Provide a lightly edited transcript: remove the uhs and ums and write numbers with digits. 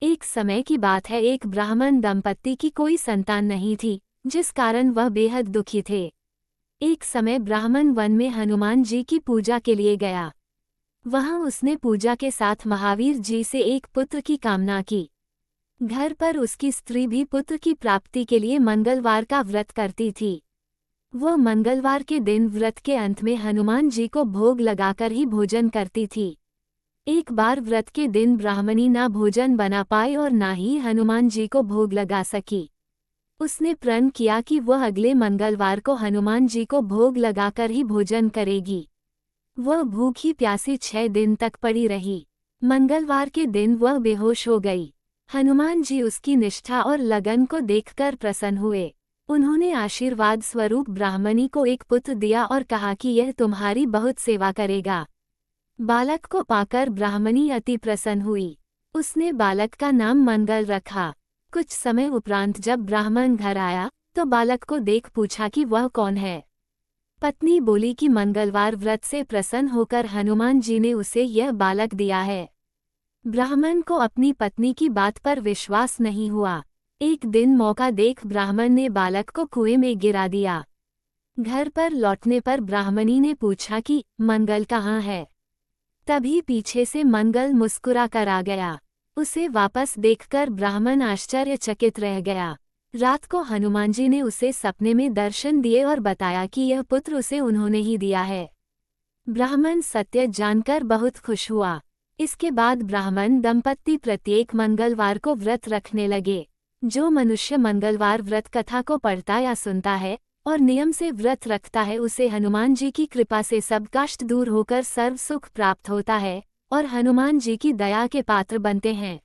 एक समय की बात है, एक ब्राह्मण दंपत्ति की कोई संतान नहीं थी, जिस कारण वह बेहद दुखी थे। एक समय ब्राह्मण वन में हनुमान जी की पूजा के लिए गया। वहां उसने पूजा के साथ महावीर जी से एक पुत्र की कामना की। घर पर उसकी स्त्री भी पुत्र की प्राप्ति के लिए मंगलवार का व्रत करती थी। वह मंगलवार के दिन व्रत के अंत में हनुमान जी को भोग लगाकर ही भोजन करती थी। एक बार व्रत के दिन ब्राह्मणी ना भोजन बना पाई और ना ही हनुमान जी को भोग लगा सकी। उसने प्रण किया कि वह अगले मंगलवार को हनुमान जी को भोग लगाकर ही भोजन करेगी। वह भूखी प्यासी 6 दिन तक पड़ी रही। मंगलवार के दिन वह बेहोश हो गई। हनुमान जी उसकी निष्ठा और लगन को देखकर प्रसन्न हुए। उन्होंने आशीर्वाद स्वरूप ब्राह्मणी को एक पुत्र दिया और कहा कि यह तुम्हारी बहुत सेवा करेगा। बालक को पाकर ब्राह्मणी अति प्रसन्न हुई। उसने बालक का नाम मंगल रखा। कुछ समय उपरांत जब ब्राह्मण घर आया तो बालक को देख पूछा कि वह कौन है। पत्नी बोली कि मंगलवार व्रत से प्रसन्न होकर हनुमान जी ने उसे यह बालक दिया है। ब्राह्मण को अपनी पत्नी की बात पर विश्वास नहीं हुआ। एक दिन मौका देख ब्राह्मण ने बालक को कुएं में गिरा दिया। घर पर लौटने पर ब्राह्मणी ने पूछा कि मंगल कहाँ है। तभी पीछे से मंगल मुस्कुरा कर आ गया। उसे वापस देखकर ब्राह्मण आश्चर्यचकित रह गया। रात को हनुमान जी ने उसे सपने में दर्शन दिए और बताया कि यह पुत्र उसे उन्होंने ही दिया है। ब्राह्मण सत्य जानकर बहुत खुश हुआ। इसके बाद ब्राह्मण दंपत्ति प्रत्येक मंगलवार को व्रत रखने लगे। जो मनुष्य मंगलवार व्रत कथा को पढ़ता या सुनता है और नियम से व्रत रखता है, उसे हनुमान जी की कृपा से सब कष्ट दूर होकर सर्व सुख प्राप्त होता है और हनुमान जी की दया के पात्र बनते हैं।